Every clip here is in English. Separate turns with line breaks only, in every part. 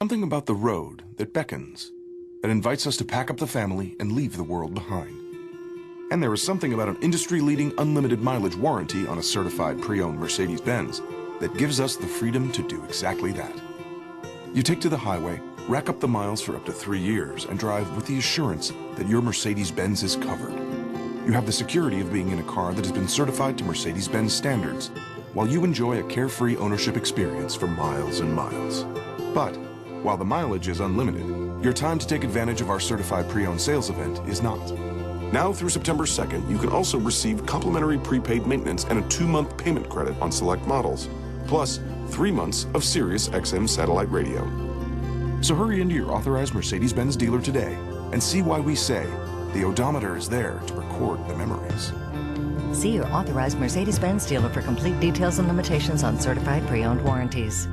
Something about the road that beckons, that invites us to pack up the family and leave the world behind. And there is something about an industry-leading unlimited mileage warranty on a certified pre-owned Mercedes-Benz that gives us the freedom to do exactly that. You take to the highway, rack up the miles for up to 3 years, and drive with the assurance that your Mercedes-Benz is covered. You have the security of being in a car that has been certified to Mercedes-Benz standards, while you enjoy a carefree ownership experience for miles and miles. But while the mileage is unlimited, your time to take advantage of our certified pre-owned sales event is not. Now through September 2nd, you can also receive complimentary prepaid maintenance and a 2-month payment credit on select models, plus 3 months of Sirius XM satellite radio. So hurry into your authorized Mercedes-Benz dealer today and see why we say the odometer is there to record the memories.
See your authorized Mercedes-Benz dealer for complete details and limitations on certified pre-owned warranties.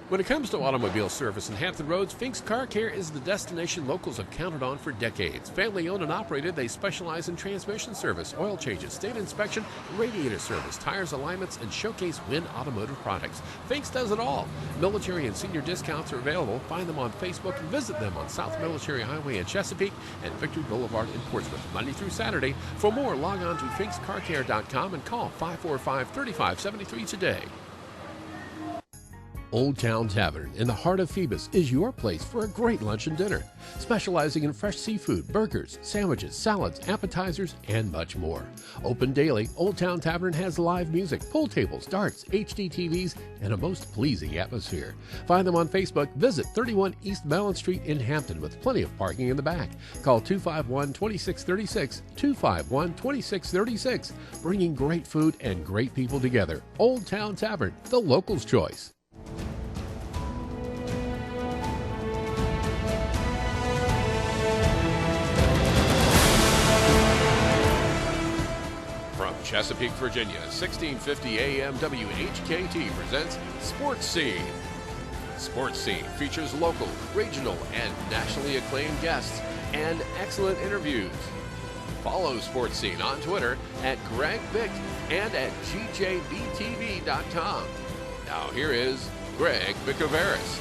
When it comes to automobile service in Hampton Roads, Fink's Car Care is the destination locals have counted on for decades. Family owned and operated, they specialize in transmission service, oil changes, state inspection, radiator service, tires alignments, and showcase Win automotive products. Fink's does it all. Military and senior discounts are available. Find them on Facebook and visit them on South Military Highway in Chesapeake and Victory Boulevard in Portsmouth, Monday through Saturday. For more, log on to finkscarcare.com and call 545-3573 today. Old Town Tavern in the heart of Phoebus is your place for a great lunch and dinner, specializing in fresh seafood, burgers, sandwiches, salads, appetizers, and much more. Open daily, Old Town Tavern has live music, pool tables, darts, HD TVs, and a most pleasing atmosphere. Find them on Facebook. Visit 31 East Mellon Street in Hampton with plenty of parking in the back. Call 251-2636, 251-2636, bringing great food and great people together. Old Town Tavern, the locals' choice. Chesapeake, Virginia, 1650 AM WHKT presents Sports Scene. Sports Scene features local, regional, and nationally acclaimed guests and excellent interviews. Follow Sports Scene on Twitter at Greg Vick and at GJBTV.com. Now here is Greg Bicouvaris.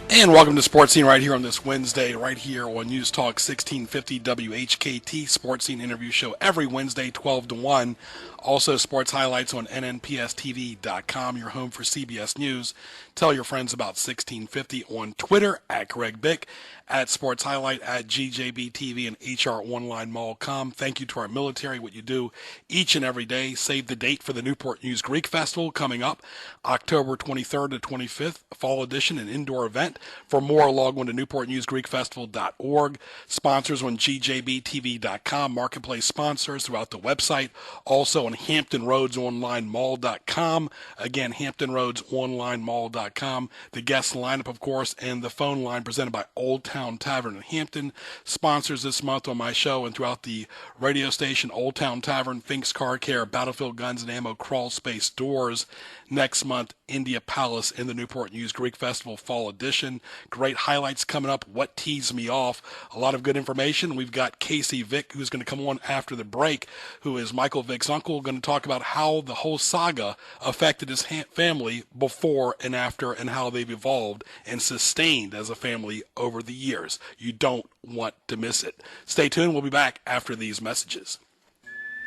And welcome to Sports Scene right here on this Wednesday, right here on News Talk 1650 WHKT Sports Scene interview show every Wednesday, 12 to 1. Also, sports highlights on nnpstv.com, your home for CBS News. Tell your friends about 1650 on Twitter at Greg Bick, at Sports Highlight, at GJBTV, and HROnlineMall.com. Thank you to our military, what you do each and every day. Save the date for the Newport News Greek Festival coming up October 23rd to 25th, fall edition, an indoor event. For more, log on to newportnewsgreekfestival.org. Sponsors on GJBTV.com, marketplace sponsors throughout the website. Also on HamptonRoadsOnlineMall.com. Again, HamptonRoadsOnlineMall.com. The guest lineup, of course, and the phone line presented by Old Town Tavern in Hampton. Sponsors this month on my show and throughout the radio station: Old Town Tavern, Fink's Car Care, Battlefield Guns and Ammo, Crawl Space Doors. Next month, India Palace in the Newport News Greek Festival Fall Edition. Great highlights coming up. What teased me off? A lot of good information. We've got Casey Vick, who's going to come on after the break, who is Michael Vick's uncle, going to talk about how the whole saga affected his family before and after, and how they've evolved and sustained as a family over the years. You don't want to miss it. Stay tuned. We'll be back after these messages.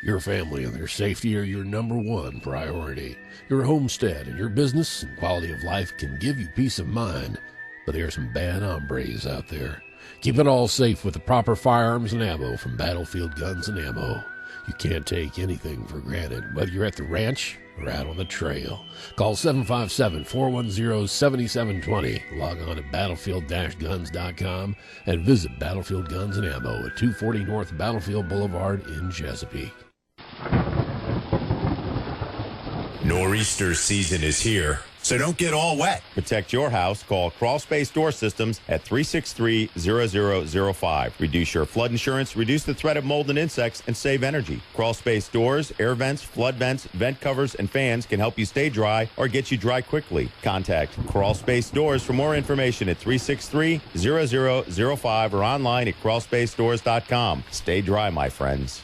Your family and their safety are your number one priority. Your homestead and your business and quality of life can give you peace of mind, but there are some bad hombres out there. Keep it all safe with the proper firearms and ammo from Battlefield Guns and Ammo. You can't take anything for granted, whether you're at the ranch or out on the trail. Call 757-410-7720. Log on to battlefield-guns.com and visit Battlefield Guns and Ammo at 240 North Battlefield Boulevard in Chesapeake.
Nor'easter season is here, so don't get all wet.
Protect your house. Call Crawl Space Door Systems at 363-0005. Reduce your flood insurance, reduce the threat of mold and insects, and save energy. Crawl Space Doors, air vents, flood vents, vent covers, and fans can help you stay dry or get you dry quickly. Contact Crawl Space Doors for more information at 363-0005 or online at crawlspacedores.com. Stay dry, my friends.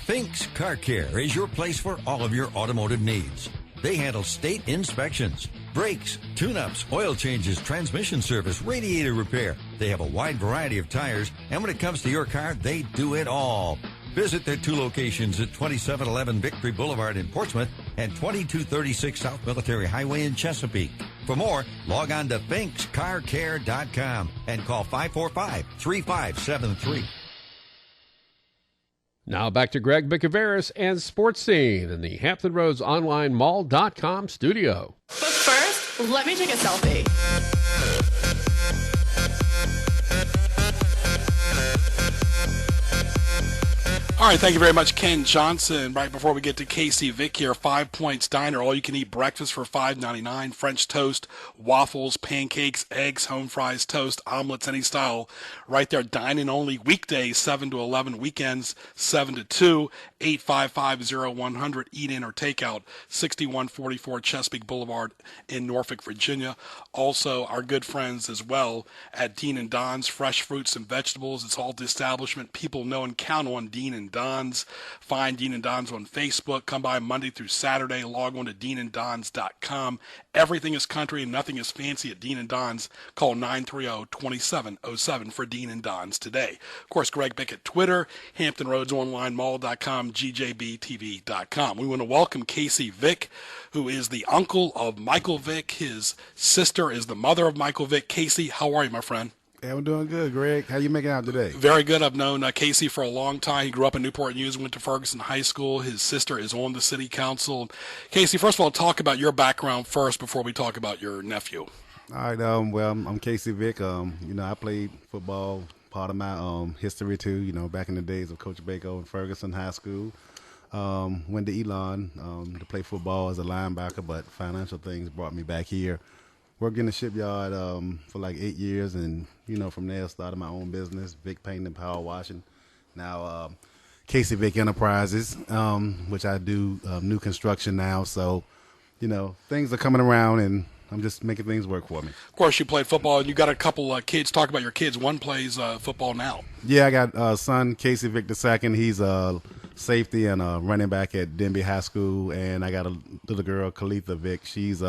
Fink's Car Care is your place for all of your automotive needs. They handle state inspections, brakes, tune-ups, oil changes, transmission service, radiator repair. They have a wide variety of tires, and when it comes to your car, they do it all. Visit their 2 locations at 2711 Victory Boulevard in Portsmouth and 2236 South Military Highway in Chesapeake. For more, log on to finkscarcare.com and call 545-3573.
Now back to Greg Bicouvaris and Sports Scene in the Hampton Roads Online Mall.com studio.
But first, let me take a selfie.
All right, thank you very much, Ken Johnson. Right before we get to Casey Vick here, 5 Points Diner, all-you-can-eat breakfast for $5.99, French toast, waffles, pancakes, eggs, home fries, toast, omelets, any style. Right there, dine-in only, weekdays 7 to 11, weekends 7 to 2, 855-0100, eat-in or takeout, 6144 Chesapeake Boulevard in Norfolk, Virginia. Also, our good friends as well at Dean and Don's, fresh fruits and vegetables. It's all the establishment people know and count on, Dean and Don's. Find Dean and Don's on Facebook. Come by Monday through Saturday. Log on to deananddons.com. Everything is country and nothing is fancy at Dean and Don's. Call 930-2707 for Dean and Don's today. Of course, Greg Bick at Twitter, HamptonRoadsOnlineMall.com, GJBTV.com. We want to welcome Casey Vick, who is the uncle of Michael Vick. His sister is the mother of Michael Vick. Casey, how are you, my friend?
Yeah, I'm doing good, Greg. How you making out today?
Very good. I've known Casey for a long time. He grew up in Newport News, went to Ferguson High School. His sister is on the city council. Casey, first of all, talk about your background first before we talk about your nephew.
All right. Well, I'm Casey Vick. I played football, part of my history too. Back in the days of Coach Baco in Ferguson High School. Went to Elon to play football as a linebacker, but financial things brought me back here. Worked in the shipyard for like 8 years, and from there started my own business, Vick Painting and Power Washing. Now Casey Vick Enterprises, which I do new construction now. So things are coming around, and I'm just making things work for me.
Of course, you played football, and you got a couple kids. Talk about your kids. One plays football now.
Yeah, I got son Casey Vick II. He's a safety and a running back at Denby High School, and I got a little girl, Kalitha Vick. She's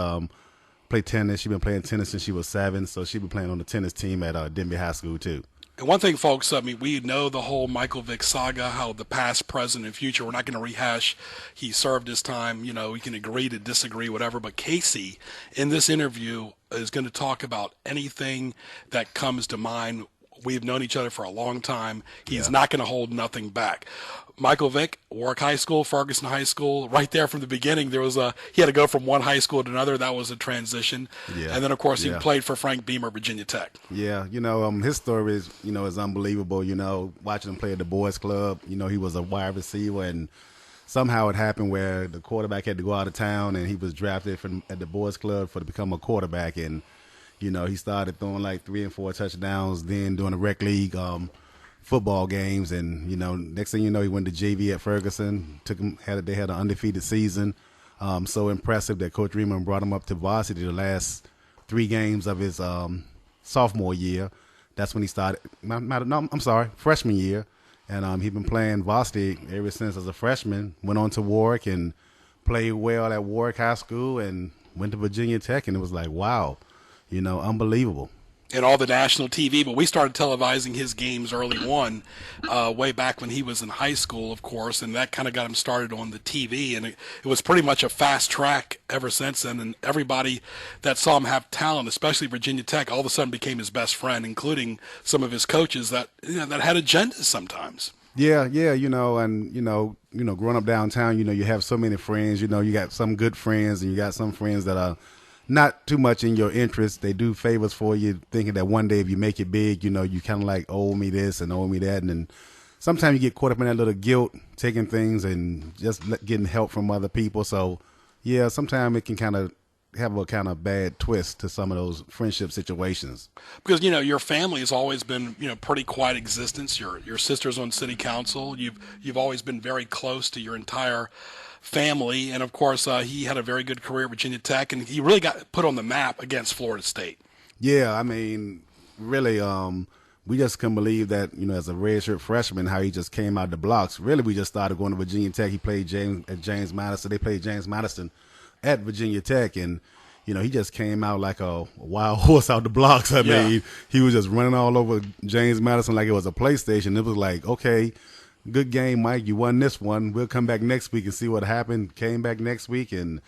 played tennis. She's been playing tennis since she was 7, so she's been playing on the tennis team at Denby High School too.
And one thing, folks, we know the whole Michael Vick saga, how the past, present, and future. We're not going to rehash. He served his time. We can agree to disagree, whatever. But Casey, in this interview, is going to talk about anything that comes to mind. We've known each other for a long time. He's not going to hold nothing back. Michael Vick, Warwick High School, Ferguson High School, right there from the beginning. He had to go from one high school to another. That was a transition. Yeah. And then, of course, he played for Frank Beamer, Virginia Tech.
Yeah, his story is, is unbelievable. Watching him play at the boys club, he was a wide receiver, and somehow it happened where the quarterback had to go out of town, and he was drafted at the boys club to become a quarterback. And, he started throwing like 3 and 4 touchdowns, then doing the rec league football games, and next thing you know, he went to JV at Ferguson. They had an undefeated season. So impressive that Coach Riemann brought him up to varsity the last 3 games of his sophomore year. That's when he started. Freshman year, and he's been playing varsity ever since as a freshman. Went on to Warwick and played well at Warwick High School, and went to Virginia Tech, and it was like, wow, unbelievable.
And all the national TV, but we started televising his games early on, way back when he was in high school, of course, and that kind of got him started on the TV, and it was pretty much a fast track ever since then, and everybody that saw him have talent, especially Virginia Tech, all of a sudden became his best friend, including some of his coaches that that had agendas sometimes.
Yeah, and growing up downtown, you have so many friends, you got some good friends, and you got some friends that are not too much in your interest. They do favors for you, thinking that one day if you make it big, you kind of like owe me this and owe me that. And then sometimes you get caught up in that little guilt, taking things and just getting help from other people. So, yeah, sometimes it can kind of have a kind of bad twist to some of those friendship situations.
Because, your family has always been, pretty quiet existence. Your sister's on city council. You've always been very close to your entire family, and of course he had a very good career at Virginia Tech, and he really got put on the map against Florida State.
Yeah, really, we just couldn't believe that, as a redshirt freshman, how he just came out the blocks. Really, we just started going to Virginia Tech. He played James Madison. They played James Madison at Virginia Tech, and he just came out like a wild horse out the blocks. I mean, he was just running all over James Madison like it was a PlayStation. It was like, okay, good game, Mike. You won this one. We'll come back next week and see what happened. Came back next week, and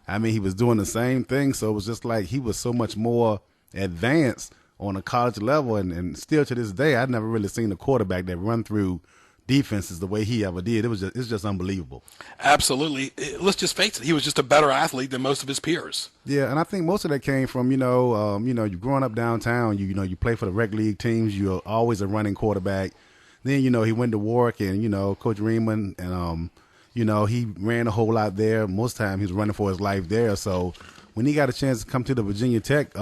I mean, he was doing the same thing. So it was just like he was so much more advanced on a college level, and still to this day, I've never really seen a quarterback that run through defenses the way he ever did. It's just unbelievable.
Absolutely. Let's just face it, he was just a better athlete than most of his peers.
Yeah, and I think most of that came from you growing up downtown. You play for the rec league teams. You're always a running quarterback. Then he went to Warwick, and Coach Reeman, and he ran a whole lot there. Most time he was running for his life there. So when he got a chance to come to the Virginia Tech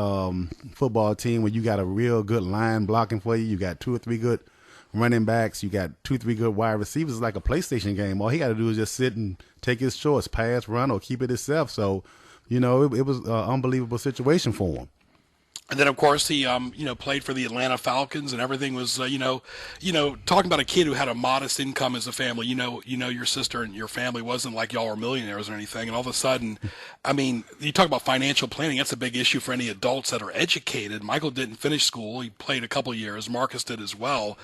football team, where you got a real good line blocking for you, you got 2 or 3 good running backs, you got 2 or 3 good wide receivers. It's like a PlayStation game. All he got to do is just sit and take his choice, pass, run, or keep it himself. So, it was an unbelievable situation for him.
And then, of course, he, played for the Atlanta Falcons, and everything was, talking about a kid who had a modest income as a family. Your sister and your family wasn't like y'all were millionaires or anything. And all of a sudden, I mean, you talk about financial planning. That's a big issue for any adults that are educated. Michael didn't finish school. He played a couple of years. Marcus did as well.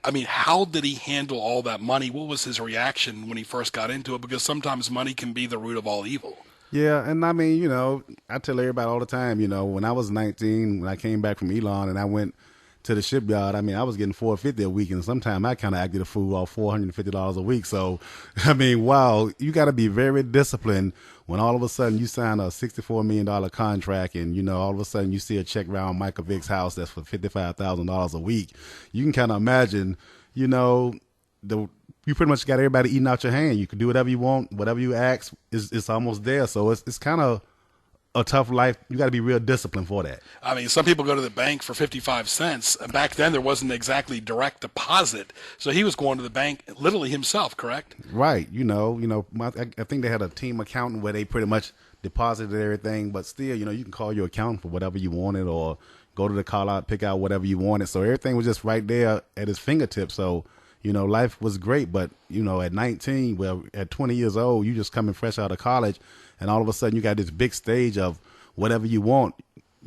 I mean, how did he handle all that money? What was his reaction when he first got into it? Because sometimes money can be the root of all evil.
Yeah, and I mean, I tell everybody all the time, when I was 19, when I came back from Elon and I went to the shipyard, I mean, I was getting $450 a week, and sometimes I kind of acted a fool off $450 a week. So, I mean, wow, you got to be very disciplined when all of a sudden you sign a $64 million contract, and, all of a sudden you see a check around Michael Vick's house that's for $55,000 a week. You can kind of imagine, you pretty much got everybody eating out your hand. You can do whatever you want, whatever you ask, it's almost there. So it's kind of a tough life. You got to be real disciplined for that.
I mean, some people go to the bank for 55 cents. Back then, there wasn't exactly direct deposit, so he was going to the bank literally himself. Correct?
Right. I think they had a team accountant where they pretty much deposited everything, but still, you can call your accountant for whatever you wanted, or go to the call out, pick out whatever you wanted. So everything was just right there at his fingertips. So life was great, but, at 19, well, at 20 years old, you just coming fresh out of college, and all of a sudden you got this big stage of whatever you want.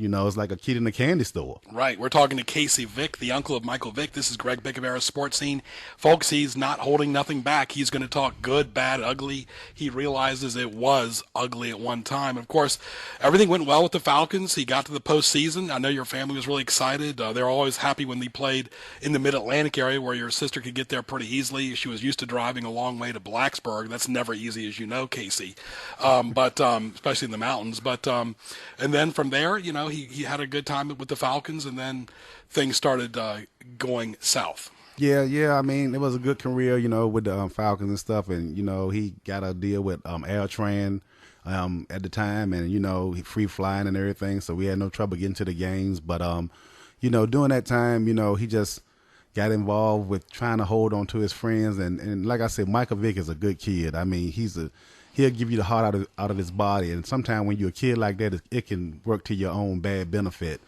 It's like a kid in a candy store.
Right. We're talking to Casey Vick, the uncle of Michael Vick. This is Greg Bicouvaris, Sports Scene. Folks, he's not holding nothing back. He's going to talk good, bad, ugly. He realizes it was ugly at one time. Of course, everything went well with the Falcons. He got to the postseason. I know your family was really excited. They're always happy when they played in the Mid-Atlantic area, where your sister could get there pretty easily. She was used to driving a long way to Blacksburg. That's never easy, as you know, Casey, but especially in the mountains. But and then from there, he had a good time with the Falcons, and then things started going south.
Yeah. I mean, it was a good career, with the Falcons and stuff. And, he got a deal with Airtran at the time, and, he free flying and everything. So we had no trouble getting to the games. But, during that time, he just got involved with trying to hold on to his friends. And like I said, Michael Vick is a good kid. I mean, he'll give you the heart out of his body. And sometimes when you're a kid like that, it can work to your own bad benefit.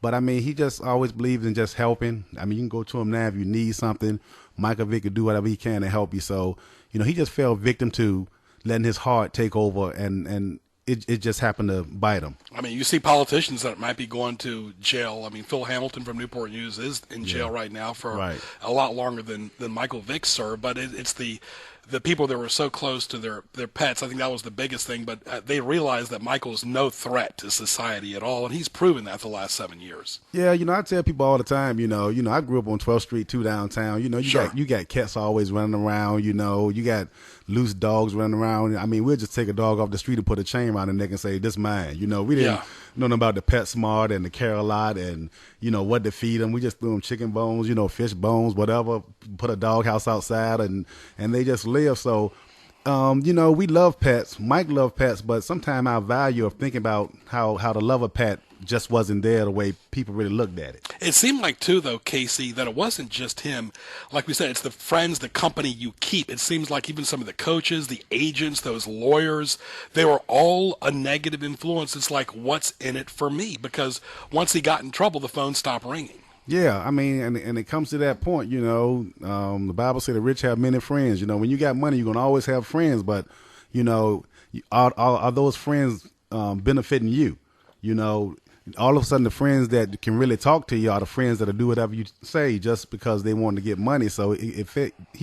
But, I mean, he just always believes in just helping. I mean, you can go to him now if you need something. Michael Vick will do whatever he can to help you. So, he just fell victim to letting his heart take over, and it just happened to bite him.
I mean, you see politicians that might be going to jail. I mean, Phil Hamilton from Newport News is in jail right now for a lot longer than Michael Vick served. But it's the people that were so close to their pets. I think that was the biggest thing. But they realized that Michael's no threat to society at all, and he's proven that the last 7 years.
Yeah, I tell people all the time, I grew up on 12th Street 2 downtown. You got cats always running around. You got loose dogs running around. I mean, we'll just take a dog off the street and put a chain around the neck and say, "This mine." We didn't know nothing about the Pet Smart and the Care-a-Lot and what to feed them. We just threw them chicken bones, fish bones, whatever. Put a doghouse outside, and they just live. So, we love pets. Mike loved pets, but sometimes our value of thinking about how to love a pet just wasn't there the way people really looked at it.
It seemed like, too, though, Casey, that it wasn't just him. Like we said, it's the friends, the company you keep. It seems like even some of the coaches, the agents, those lawyers, they were all a negative influence. It's like, what's in it for me? Because once he got in trouble, the phone stopped ringing.
Yeah, I mean, and it comes to that point, the Bible said the rich have many friends. When you got money, you're going to always have friends, but, are those friends benefiting you? All of a sudden the friends that can really talk to you are the friends that'll do whatever you say just because they want to get money. So he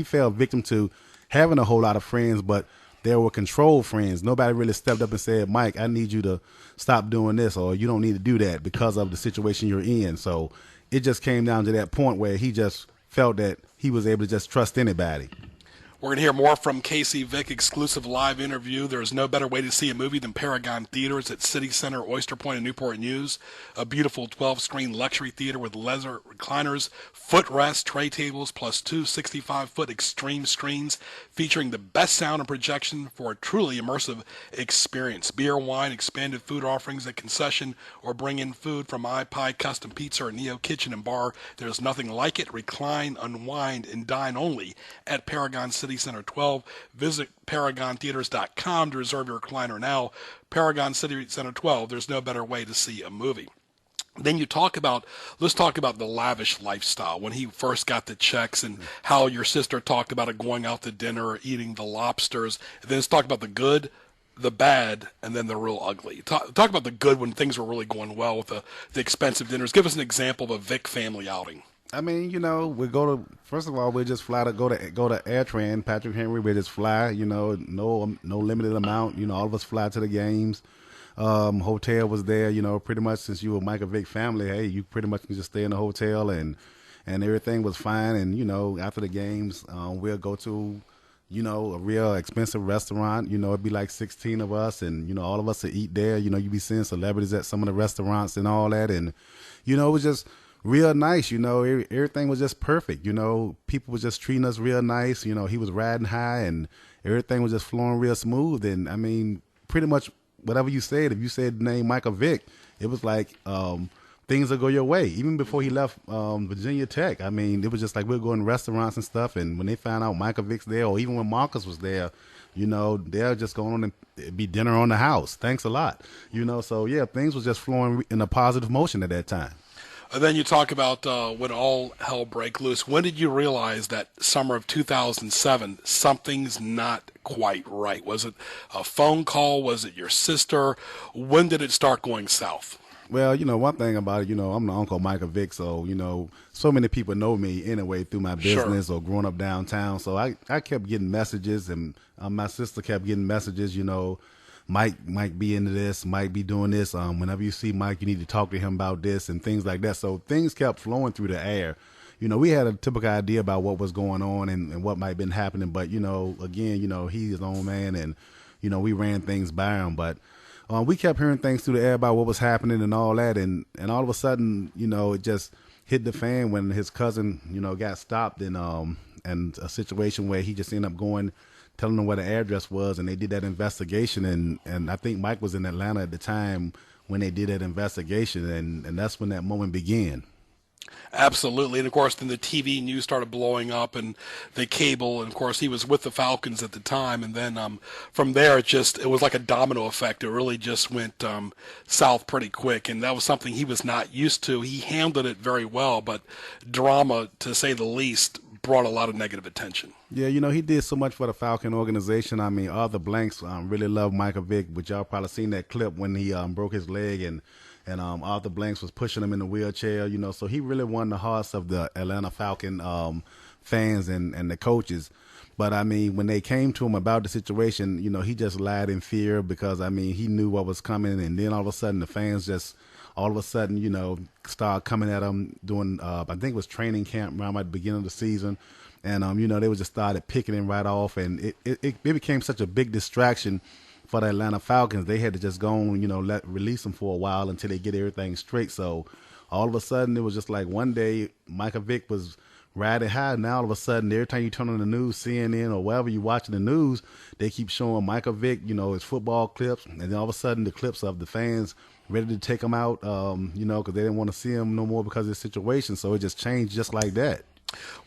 fell victim to having a whole lot of friends, but there were control friends. Nobody really stepped up and said, Mike, I need you to stop doing this, or you don't need to do that because of the situation you're in. So it just came down to that point where he just felt that he was able to just trust anybody.
We're going to hear more from Casey Vick, exclusive live interview. There's no better way to see a movie than Paragon Theaters at City Center, Oyster Point, and Newport News. A beautiful 12-screen luxury theater with leather recliners, footrest, tray tables, plus two 65-foot extreme screens featuring the best sound and projection for a truly immersive experience. Beer, wine, expanded food offerings at concession, or bring in food from iPie, Custom Pizza, or Neo Kitchen and Bar. There's nothing like it. Recline, unwind, and dine only at Paragon City Center 12. Visit ParagonTheaters.com to reserve your recliner now. Paragon City Center 12. There's no better way to see a movie. Then let's talk about the lavish lifestyle when he first got the checks and how your sister talked about it, going out to dinner or eating the lobsters. And then let's talk about the good, the bad, and then the real ugly. Talk about the good when things were really going well with the expensive dinners. Give us an example of a Vick family outing.
I mean, first of all, we just fly to go to AirTran, Patrick Henry. We just fly, no limited amount. All of us fly to the games. Hotel was there, pretty much since you were Michael Vick family. Hey, you pretty much can just stay in the hotel and everything was fine. And, after the games, we'll go to, a real expensive restaurant. It'd be like 16 of us and, all of us to eat there. You be seeing celebrities at some of the restaurants and all that. And, it was just real nice, everything was just perfect. People were just treating us real nice. He was riding high and everything was just flowing real smooth. And I mean, pretty much whatever you said, if you said the name Michael Vick, it was like things will go your way. Even before he left Virginia Tech, I mean, it was just like we're going to restaurants and stuff. And when they found out Michael Vick's there, or even when Marcus was there, they're just going on and be dinner on the house. Thanks a lot. So yeah, things was just flowing in a positive motion at that time.
And then you talk about when all hell broke loose. When did you realize that summer of 2007, something's not quite right? Was it a phone call? Was it your sister? When did it start going south?
Well, one thing about it, I'm the Uncle Michael Vick, so, so many people know me anyway through my business or growing up downtown. So I kept getting messages, and my sister kept getting messages, Mike be into this, Mike be doing this. Whenever you see Mike, you need to talk to him about this and things like that. So things kept flowing through the air. We had a typical idea about what was going on and what might have been happening. But, again, he's his own man and, we ran things by him. But we kept hearing things through the air about what was happening and all that. And all of a sudden, it just hit the fan when his cousin, got stopped in a situation where he just ended up telling them where the address was, and they did that investigation. And I think Mike was in Atlanta at the time when they did that investigation, and that's when that moment began.
Absolutely. And, of course, then the TV news started blowing up and the cable. And, of course, he was with the Falcons at the time. And then from there, it was like a domino effect. It really just went south pretty quick. And that was something he was not used to. He handled it very well, but drama, to say the least, brought a lot of negative attention.
Yeah, he did so much for the Falcon organization. I mean, Arthur Blanks really loved Michael Vick, but y'all probably seen that clip when he broke his leg and Arthur Blanks was pushing him in the wheelchair, so he really won the hearts of the Atlanta Falcon fans and the coaches. But, I mean, when they came to him about the situation, he just lied in fear because, I mean, he knew what was coming. And then all of a sudden the fans just started coming at him doing, I think it was training camp around at the beginning of the season. And, they just started picking him right off. And it became such a big distraction for the Atlanta Falcons. They had to just go on, release him for a while until they get everything straight. So all of a sudden it was just like one day Michael Vick was riding high. Now all of a sudden, every time you turn on the news, CNN or wherever you're watching the news, they keep showing Michael Vick, his football clips. And then all of a sudden the clips of the fans ready to take him out, because they didn't want to see him no more because of the situation. So it just changed just like that.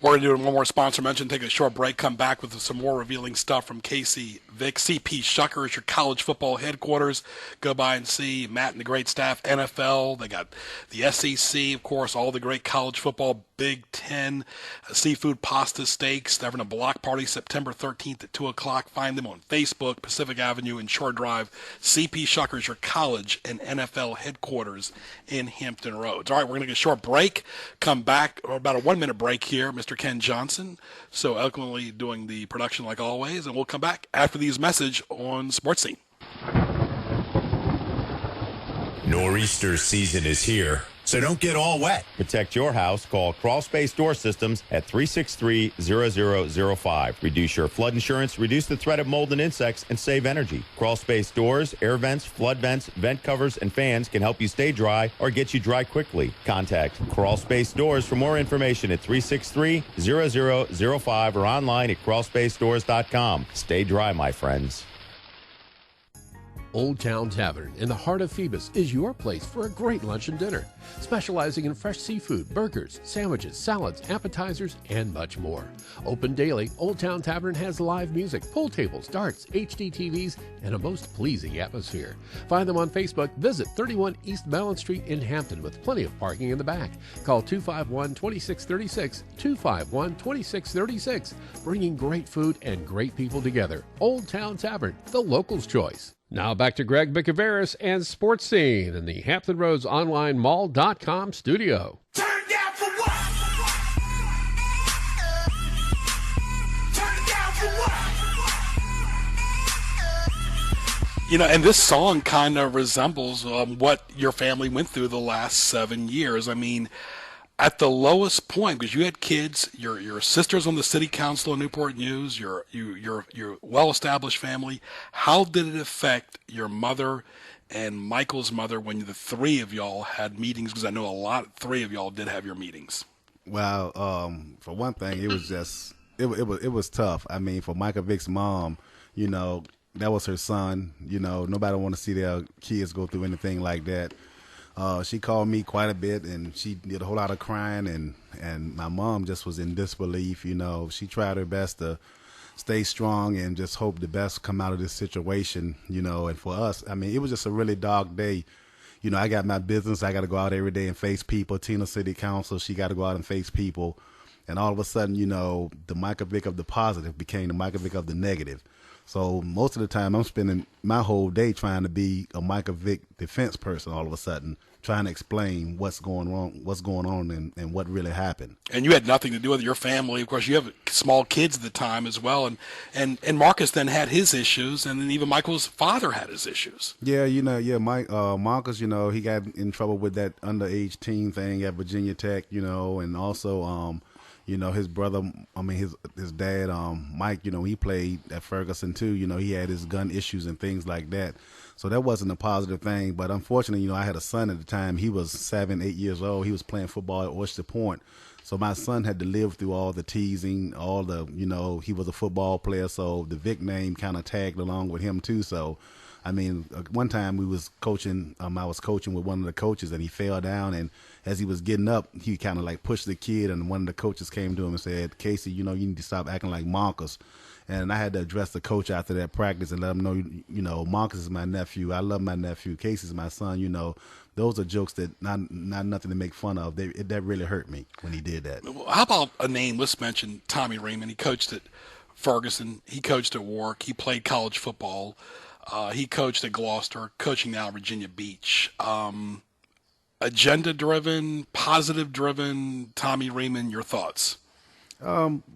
We're going to do one more sponsor mention, take a short break, come back with some more revealing stuff from Casey Vick. CP Shucker is your college football headquarters. Go by and see Matt and the great staff. NFL, they got the SEC, of course, all the great college football, Big Ten, seafood pasta steaks. They're having a block party September 13th at 2 o'clock. Find them on Facebook, Pacific Avenue and Shore Drive. CP Shucker is your college and NFL headquarters in Hampton Roads. All right, we're going to take a short break. Come back, or about a 1-minute break here. Mr. Ken Johnson, so eloquently doing the production like always, and we'll come back after these message on Sports Scene.
Nor'easter season is here, so don't get all wet.
Protect your house. Call Crawl Space Door Systems at 363-0005. Reduce your flood insurance, reduce the threat of mold and insects, and save energy. Crawl Space Doors, air vents, flood vents, vent covers, and fans can help you stay dry or get you dry quickly. Contact Crawl Space Doors for more information at 363-0005 or online at crawlspacedores.com. Stay dry, my friends.
Old Town Tavern in the heart of Phoebus is your place for a great lunch and dinner, specializing in fresh seafood, burgers, sandwiches, salads, appetizers, and much more. Open daily, Old Town Tavern has live music, pool tables, darts, HD TVs, and a most pleasing atmosphere. Find them on Facebook. Visit 31 East Mellon Street in Hampton with plenty of parking in the back. Call 251-2636, 251-2636, bringing great food and great people together. Old Town Tavern, the locals' choice. Now back to Greg Bicouvaris and Sports Scene in the Hampton Roads Online Mall.com studio.
Turn down for what? Turn down for what?
You know, and this song kind of resembles what your family went through the last 7 years. I mean, at the lowest point, because you had kids, your sister's on the city council of Newport News, your well-established family. How did it affect your mother and Michael's mother when the three of y'all had meetings? Because I know three of y'all did have your meetings.
Well, for one thing, it was just it was tough. I mean, for Michael Vick's mom, you know, that was her son. You know, nobody want to see their kids go through anything like that. She called me quite a bit, and she did a whole lot of crying, and my mom just was in disbelief. You know, she tried her best to stay strong and just hope the best come out of this situation, you know. And for us, I mean, it was just a really dark day. You know, I got my business. I got to go out every day and face people. Tina City Council, she got to go out and face people. And all of a sudden, you know, the Michael Vick of the positive became the Michael Vick of the negative. So most of the time, I'm spending my whole day trying to be a Michael Vick defense person. All of a sudden, trying to explain what's going on, and what really happened.
And you had nothing to do with your family. Of course, you have small kids at the time as well. And Marcus then had his issues, and then even Michael's father had his issues.
Yeah, you know, Marcus, you know, he got in trouble with that underage teen thing at Virginia Tech, you know, and also, you know, his brother, I mean, his dad, Mike, you know, he played at Ferguson too. You know, he had his gun issues and things like that. So that wasn't a positive thing. But unfortunately, you know, I had a son at the time. He was 7, 8 years old. He was playing football at Oyster Point. So my son had to live through all the teasing, all the, you know, he was a football player. So the Vick name kind of tagged along with him too. So, I mean, one time we was coaching, I was coaching with one of the coaches, and he fell down, and as he was getting up, he kind of like pushed the kid, and one of the coaches came to him and said, "Casey, you know, you need to stop acting like Marcus." And I had to address the coach after that practice and let him know, you know, Marcus is my nephew. I love my nephew. Casey's my son. You know, those are jokes that not nothing to make fun of. That really hurt me when he did that.
How about a name? Let's mention Tommy Raymond. He coached at Ferguson. He coached at Warwick. He played college football. He coached at Gloucester, coaching now at Virginia Beach. Agenda-driven, positive-driven, Tommy Raymond, your thoughts?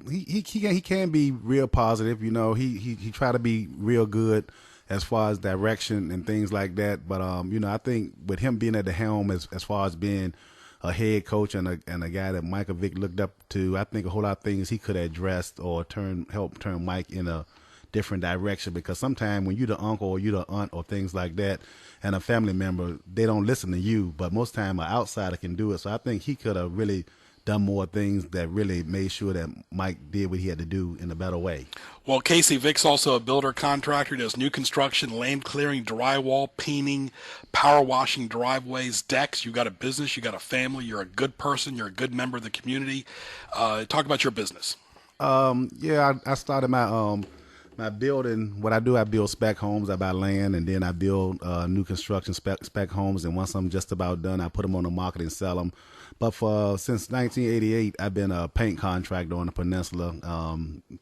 He can be real positive. You know, he try to be real good as far as direction and things like that. But you know, I think with him being at the helm as far as being a head coach and a guy that Michael Vick looked up to, I think a whole lot of things he could have addressed or help turn Mike in a different direction. Because sometimes when you're the uncle or you're the aunt or things like that, and a family member, they don't listen to you. But most time an outsider can do it. So I think he could have really done more things that really made sure that Mike did what he had to do in a better way.
Well, Casey Vick's also a builder contractor. He does new construction, land clearing, drywall, painting, power washing driveways, decks. You got a business, you got a family, you're a good person, you're a good member of the community. Talk about your business.
I started my building. What I do, I build spec homes. I buy land, and then I build new construction spec homes. And once I'm just about done, I put them on the market and sell them. But since 1988, I've been a paint contractor on the peninsula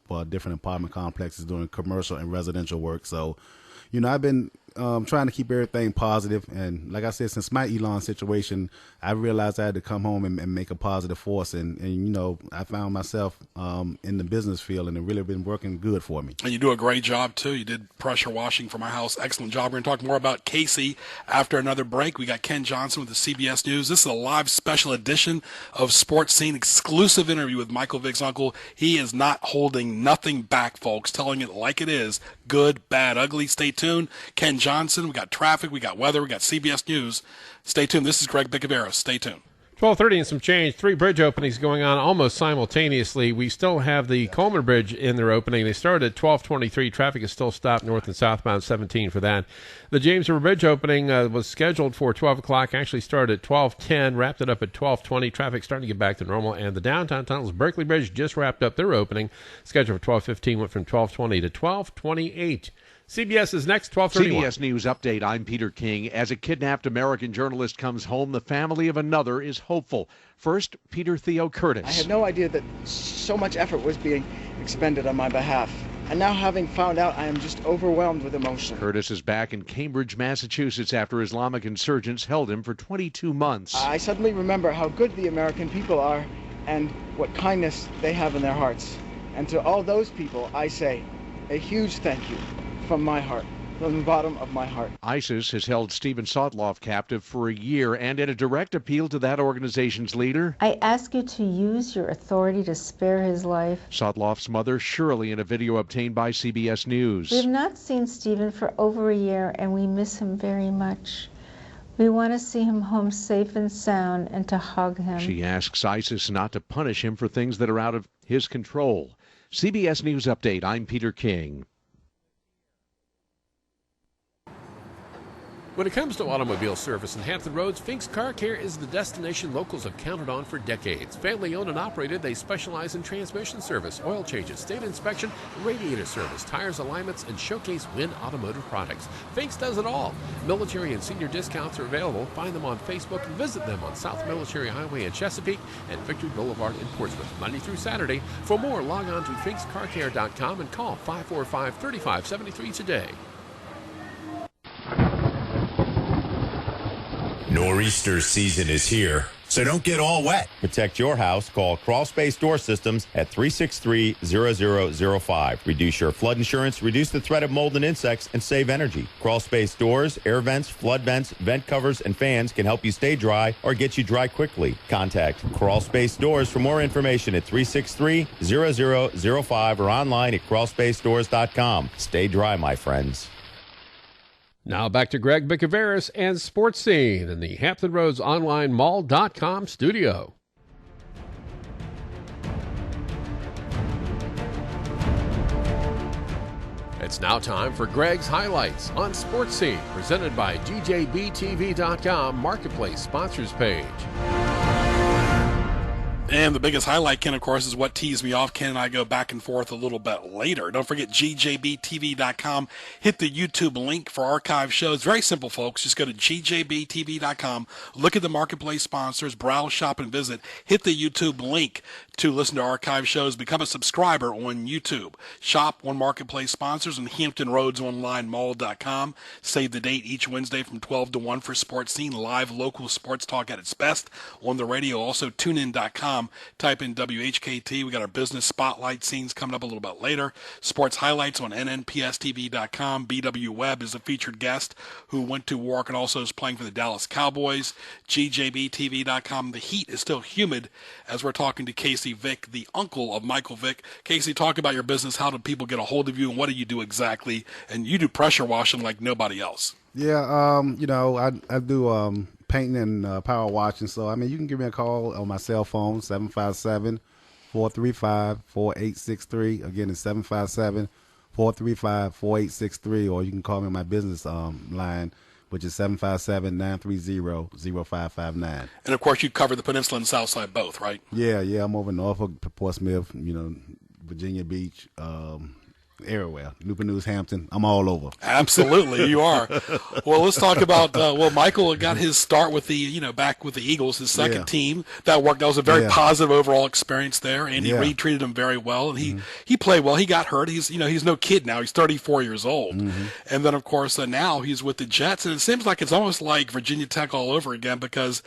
for different apartment complexes doing commercial and residential work. So, I've been trying to keep everything positive. And like I said, since my Elon situation, I realized I had to come home and make a positive force. And I found myself in the business field, and it really been working good for me.
And you do a great job, too. You did pressure washing for my house. Excellent job. We're going to talk more about Casey after another break. We got Ken Johnson with the CBS News. This is a live special edition of Sports Scene, exclusive interview with Michael Vick's uncle. He is not holding nothing back, folks, telling it like it is. Good, bad, ugly. Stay tuned. Ken Johnson, we got traffic, we got weather, we got CBS News. Stay tuned. This is Greg Bicouvaris. Stay tuned.
12:30 and some change. 3 bridge openings going on almost simultaneously. We still have the Coleman Bridge in their opening. They started at 12:23. Traffic is still stopped north and southbound 17 for that. The James River Bridge opening was scheduled for 12 o'clock. Actually started at 12:10, wrapped it up at 12:20. Traffic starting to get back to normal. And the downtown tunnels, Berkeley Bridge, just wrapped up their opening. Scheduled for 12:15, went from 12:20 to 12:28. CBS is next, 12:31.
CBS News Update, I'm Peter King. As a kidnapped American journalist comes home, the family of another is hopeful. First, Peter Theo Curtis.
I had no idea that so much effort was being expended on my behalf. And now, having found out, I am just overwhelmed with emotion.
Curtis is back in Cambridge, Massachusetts after Islamic insurgents held him for 22 months.
I suddenly remember how good the American people are and what kindness they have in their hearts. And to all those people, I say a huge thank you. From my heart, from the bottom of my heart.
ISIS has held Stephen Sotloff captive for a year, and in a direct appeal to that organization's leader,
I ask you to use your authority to spare his life.
Sotloff's mother, Shirley, in a video obtained by CBS News.
We have not seen Stephen for over a year, and we miss him very much. We want to see him home safe and sound and to hug him.
She asks ISIS not to punish him for things that are out of his control. CBS News Update, I'm Peter King.
When it comes to automobile service in Hampton Roads, Fink's Car Care is the destination locals have counted on for decades. Family owned and operated, they specialize in transmission service, oil changes, state inspection, radiator service, tires, alignments, and showcase Win automotive products. Fink's does it all. Military and senior discounts are available. Find them on Facebook and visit them on South Military Highway in Chesapeake and Victory Boulevard in Portsmouth, Monday through Saturday. For more, log on to finkscarcare.com and call 545-3573 today.
Nor'easter season is here, so don't get all wet.
Protect your house. Call Crawl Space Door Systems at 363-0005. Reduce your flood insurance, reduce the threat of mold and insects, and save energy. Crawl Space Doors, air vents, flood vents, vent covers, and fans can help you stay dry or get you dry quickly. Contact Crawl Space Doors for more information at 363-0005 or online at crawlspacedores.com. Stay dry, my friends.
Now back to Greg Bicouvaris and Sports Scene in the Hampton Roads Online Mall.com studio. It's now time for Greg's Highlights on Sports Scene, presented by DJBTV.com Marketplace Sponsors Page.
And the biggest highlight, Ken, of course, is what teased me off. Ken and I go back and forth a little bit later. Don't forget GJBTV.com. Hit the YouTube link for archive shows. Very simple, folks. Just go to GJBTV.com. Look at the marketplace sponsors. Browse, shop, and visit. Hit the YouTube link to listen to archive shows. Become a subscriber on YouTube. Shop on marketplace sponsors on HamptonRoadsOnlineMall.com. Save the date each Wednesday from 12 to 1 for Sports Scene. Live local sports talk at its best on the radio. Also, TuneIn.com. Type in WHKT. We got our business spotlight scenes coming up a little bit later. Sports highlights on NNPSTV.com. BW Webb is a featured guest who went to Warwick and also is playing for the Dallas Cowboys. GJBTV.com. The heat is still humid as we're talking to Casey Vick, the uncle of Michael Vick. Casey, talk about your business. How do people get a hold of you and what do you do exactly? And you do pressure washing like nobody else.
Yeah, I do painting and power washing. So, I mean, you can give me a call on my cell phone, 757-435-4863. Again, it's 757-435-4863, or you can call me on my business line, which is 757-930-0559.
And, of course, you cover the Peninsula and South Side both, right?
Yeah, I'm over Norfolk, Portsmouth, Virginia Beach, everywhere. Newport News, Hampton. I'm all over.
Absolutely, you are. Well, let's talk about, Michael got his start with the, back with the Eagles, his second team. That worked. That was a very positive overall experience there. Andy Reid treated him very well, and he played well. He got hurt. He's no kid now. He's 34 years old. And then, of course, now he's with the Jets, and it seems like it's almost like Virginia Tech all over again, because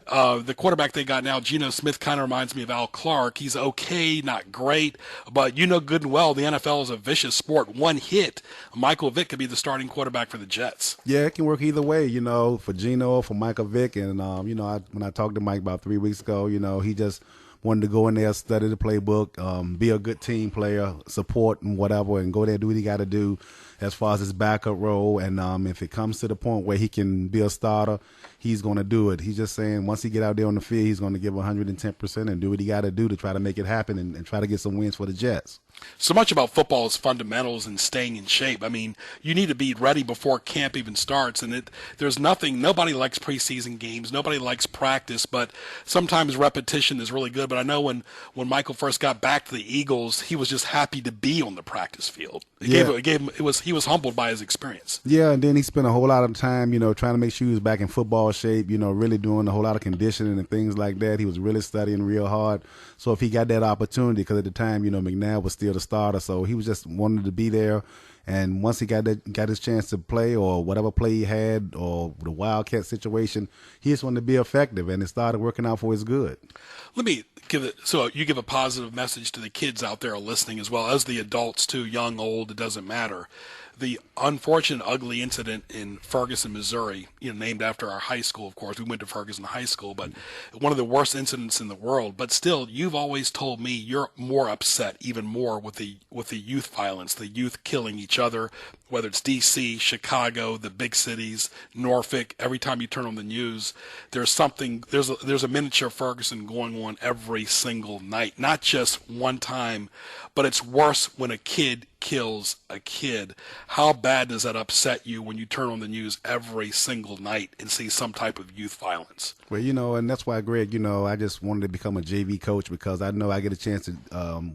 the quarterback they got now, Geno Smith, kind of reminds me of Al Clark. He's okay, not great, but good and well, the NFL is a vicious sport. One hit, Michael Vick could be the starting quarterback for the Jets.
Yeah, it can work either way, for Geno, for Michael Vick. And, when I talked to Mike about 3 weeks ago, he just wanted to go in there, study the playbook, be a good team player, support and whatever, and go there, do what he got to do as far as his backup role. And if it comes to the point where he can be a starter, he's going to do it. He's just saying once he get out there on the field, he's going to give 110% and do what he got to do to try to make it happen and try to get some wins for the Jets.
So much about football is fundamentals and staying in shape. I mean, you need to be ready before camp even starts, and nobody likes preseason games, nobody likes practice, but sometimes repetition is really good. But I know when Michael first got back to the Eagles, he was just happy to be on the practice field. He was humbled by his experience.
Yeah, and then he spent a whole lot of time, trying to make sure he was back in football shape, really doing a whole lot of conditioning and things like that. He was really studying real hard. So if he got that opportunity, because at the time, McNabb was still the starter, so he was just wanted to be there. And once he got his chance to play, or whatever play he had, or the Wildcat situation, he just wanted to be effective, and it started working out for his good.
Let me you give a positive message to the kids out there listening, as well as the adults too, young, old, it doesn't matter. The unfortunate, ugly incident in Ferguson, Missouri, named after our high school, of course. We went to Ferguson High School, but one of the worst incidents in the world. But still, you've always told me you're more upset, even more, with the youth violence, the youth killing each other, whether it's D.C., Chicago, the big cities, Norfolk. Every time you turn on the news, there's a miniature Ferguson going on every single night, not just one time, but it's worse when a kid kills a kid. How bad does that upset you when you turn on the news every single night and see some type of youth violence?
Well, and that's why, Greg, I just wanted to become a JV coach, because I know I get a chance to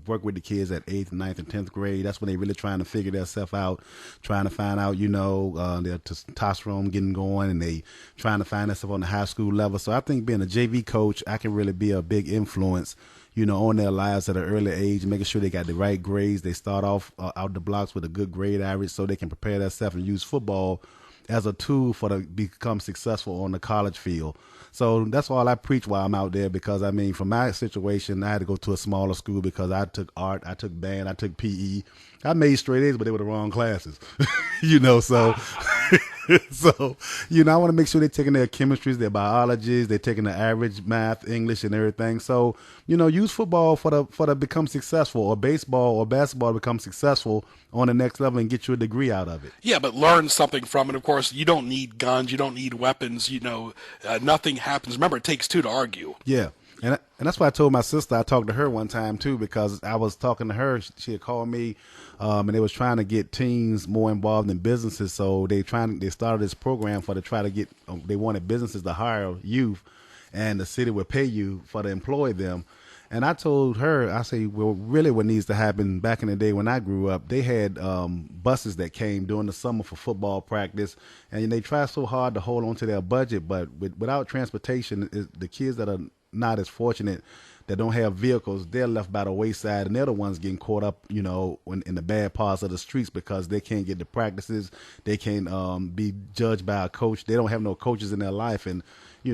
work with the kids at 8th, 9th, and 10th grade. That's when they really trying to figure themselves out, trying to find out, their testosterone getting going, and they trying to find themselves on the high school level. So I think being a JV coach, I can really be a big influence on their lives at an early age, making sure they got the right grades. They start off out the blocks with a good grade average, so they can prepare themselves and use football as a tool to become successful on the college field. So that's all I preach while I'm out there, because, from my situation, I had to go to a smaller school because I took art, I took band, I took PE. I made straight A's, but they were the wrong classes, so... So, I want to make sure they're taking their chemistries, their biologies, they're taking the average math, English, and everything. So, use football for the become successful, or baseball or basketball to become successful on the next level and get you a degree out of it.
Yeah, but learn something from it. Of course, you don't need guns, you don't need weapons. Nothing happens. Remember, it takes two to argue.
Yeah. And that's why I told my sister, I talked to her one time too, because I was talking to her. She had called me, and they was trying to get teens more involved in businesses. So they started this program to try to get. They wanted businesses to hire youth, and the city would pay you to employ them. And I told her, I say, well, really, what needs to happen back in the day when I grew up, they had buses that came during the summer for football practice, and they try so hard to hold on to their budget, but without transportation, the kids that are not as fortunate, that don't have vehicles, they're left by the wayside, and they're the ones getting caught up, in the bad parts of the streets, because they can't get the practices, they can't be judged by a coach, they don't have no coaches in their life. And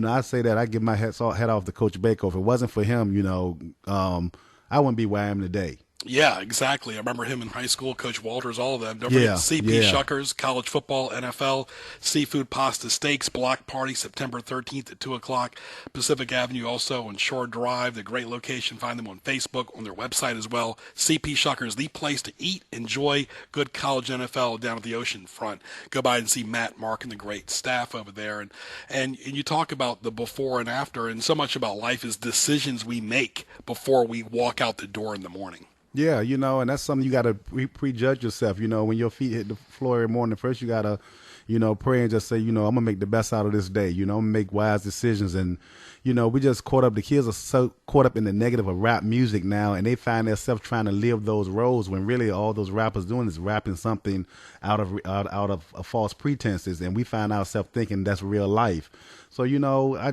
I say that I give my head off to Coach Baker. If it wasn't for him, I wouldn't be where I am today.
Yeah, exactly. I remember him in high school, Coach Walters, all of them. Don't forget CP Shuckers, college football, NFL, seafood pasta steaks, block party, September 13th at 2 o'clock, Pacific Avenue, also on Shore Drive, the great location. Find them on Facebook, on their website as well. CP Shuckers, the place to eat, enjoy good college NFL down at the ocean front. Go by and see Matt, Mark, and the great staff over there. And you talk about the before and after, and so much about life is decisions we make before we walk out the door in the morning.
Yeah, and that's something you got to prejudge yourself. When your feet hit the floor every morning, first you got to, pray and just say, I'm going to make the best out of this day. I'm going to make wise decisions. And, we just the kids are so caught up in the negative of rap music now, and they find themselves trying to live those roles when really all those rappers doing is rapping something out of false pretenses. And we find ourselves thinking that's real life. So,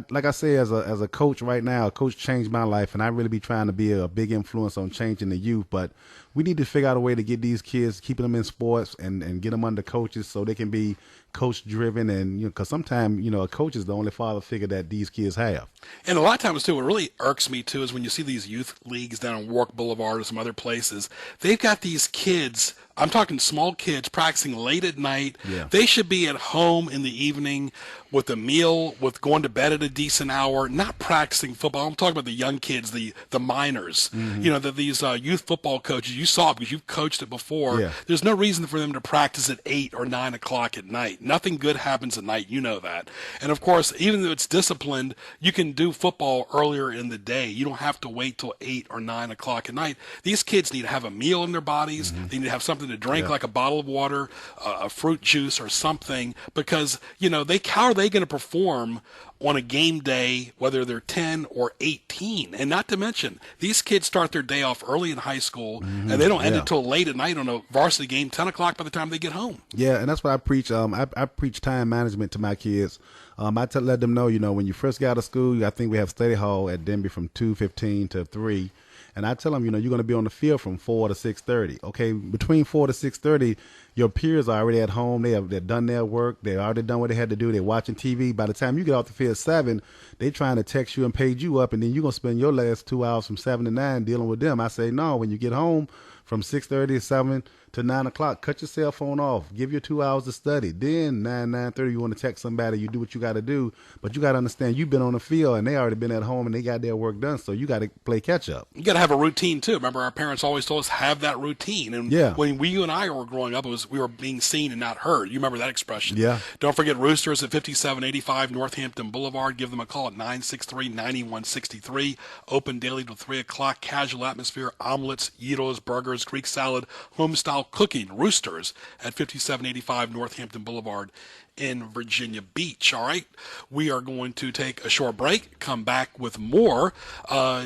like I say, as a coach right now, a coach changed my life, and I really be trying to be a big influence on changing the youth. But we need to figure out a way to get these kids, keeping them in sports and get them under coaches so they can be coach driven. And, because sometimes, a coach is the only father figure that these kids have.
And a lot of times, too, what really irks me, too, is when you see these youth leagues down on Warwick Boulevard or some other places, they've got these kids, I'm talking small kids, practicing late at night.
Yeah.
They should be at home in the evening with a meal, with going to bed at a decent hour, not practicing football. I'm talking about the young kids, the minors.
Mm-hmm.
These youth football coaches, you saw it because you've coached it before.
Yeah.
There's no reason for them to practice at 8 or 9 o'clock at night. Nothing good happens at night. You know that. And, of course, even though it's disciplined, you can do football earlier in the day. You don't have to wait till 8 or 9 o'clock at night. These kids need to have a meal in their bodies.
Mm-hmm.
They need to have something to drink, like a bottle of water, a fruit juice or something, because, how are they going to perform on a game day, whether they're 10 or 18? And not to mention, these kids start their day off early in high school, and they don't end until late at night on a varsity game, 10 o'clock by the time they get home.
Yeah, and that's what I preach. I preach time management to my kids. Let them know, when you first get out of school, I think we have study hall at Denby from 2:15 to 3. And I tell them, you're going to be on the field from 4 to 6:30. Okay, between 4 to 6:30, your peers are already at home. They're done their work. They already done what they had to do. They're watching TV. By the time you get off the field at 7, they trying to text you and page you up, and then you're going to spend your last 2 hours from 7 to 9 dealing with them. I say, no, when you get home from 6:30 to 7 to 9 o'clock, cut your cell phone off. Give your 2 hours to study. Then 9:30, you want to text somebody. You do what you got to do. But you got to understand, you've been on the field, and they already been at home, and they got their work done. So you got to play catch up.
You got to have a routine, too. Remember, our parents always told us, have that routine. And when you and I were growing up, we were being seen and not heard. You remember that expression.
Yeah.
Don't forget Roosters at 5785 Northampton Boulevard. Give them a call at 963-9163. Open daily till 3 o'clock. Casual atmosphere, omelets, gyros, burgers, Greek salad, home-style cooking. Roosters at 5785 Northampton Boulevard in Virginia Beach. All right, we are going to take a short break, come back with more.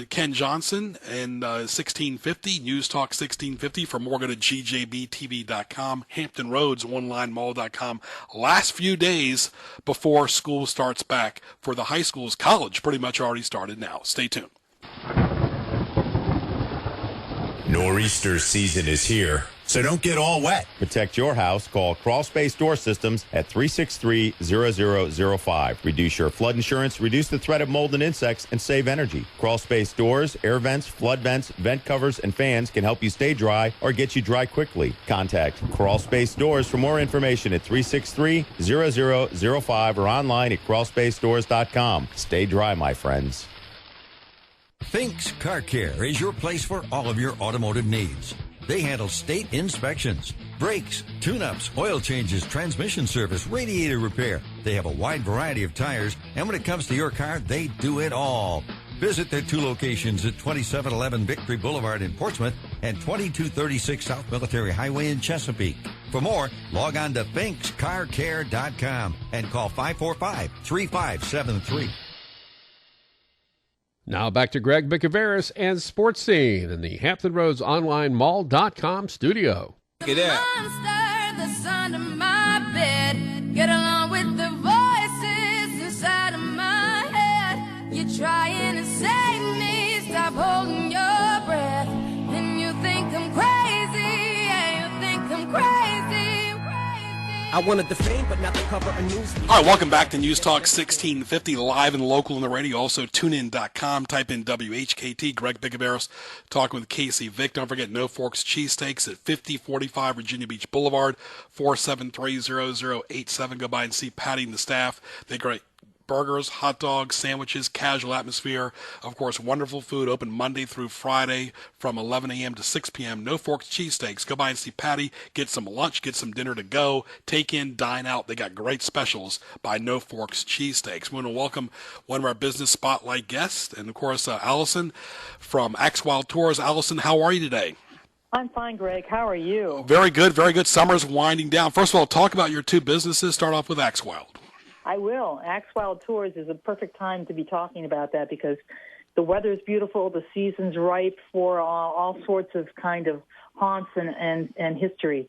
Ken Johnson and 1650, News Talk 1650. For more, go to gjbtv.com, Hampton Roads, OneLineMall.com. Last few days before school starts back for the high schools. College pretty much already started now. Stay tuned.
Nor'easter season is here, so don't get all wet.
Protect your house. Call Crawl Space Door Systems at 363-0005. Reduce your flood insurance, reduce the threat of mold and insects, and save energy. Crawl Space Doors, air vents, flood vents, vent covers, and fans can help you stay dry or get you dry quickly. Contact Crawl Space Doors for more information at 363-0005 or online at crawlspacedores.com. Stay dry, my friends.
Fink's Car Care is your place for all of your automotive needs. They handle state inspections, brakes, tune-ups, oil changes, transmission service, radiator repair. They have a wide variety of tires, and when it comes to your car, they do it all. Visit their 2 locations at 2711 Victory Boulevard in Portsmouth and 2236 South Military Highway in Chesapeake. For more, log on to finkscarcare.com and call 545-3573.
Now back to Greg Bicouvaris and Sports Scene in the Hampton Roads Online Mall.com studio.
Get out. Monster that's under my bed. Get along with the voices inside of my head. You're trying to save me. Stop holding your breath. And you think I'm crazy. Yeah, you think I'm crazy.
I wanted the fame, but not the cover of news.
All right, welcome back to News Talk 1650, live and local on the radio. Also, tunein.com, type in WHKT. Greg Bicouvaris talking with Casey Vick. Don't forget No Forks Cheesesteaks at 5045 Virginia Beach Boulevard, 473-0087. Go by and see Patty and the staff. They're great. Burgers, hot dogs, sandwiches, casual atmosphere. Of course, wonderful food, open Monday through Friday from 11 a.m. to 6 p.m. No Forks Cheesesteaks. Go by and see Patty. Get some lunch, get some dinner to go. Take in, dine out. They got great specials by No Forks Cheesesteaks. We want to welcome one of our business spotlight guests, and of course, Allison from Axe Wild Tours. Allison, how are you today?
I'm fine, Greg. How are you?
Very good, very good. Summer's winding down. First of all, talk about your two businesses. Start off with Axe Wild.
I will. Axe Wild Tours is a perfect time to be talking about that because the weather's beautiful, the season's ripe for all sorts of kind of haunts and history.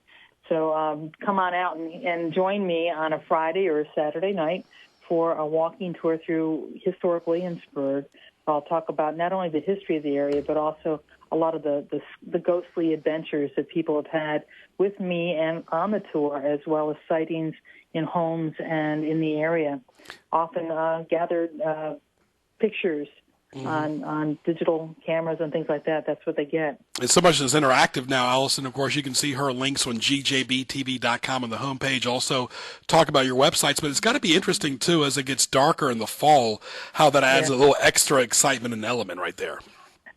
So come on out and join me on a Friday or a Saturday night for a walking tour through historic Williamsburg. I'll talk about not only the history of the area, but also a lot of the ghostly adventures that people have had with me and on the tour, as well as sightings in homes and in the area. Often gathered pictures on digital cameras and things like that. That's what they get.
And so much is interactive now, Allison. Of course, you can see her links on gjbtv.com on the homepage. Also, talk about your websites. But it's got to be interesting, too, as it gets darker in the fall, how that adds a little extra excitement and element right there.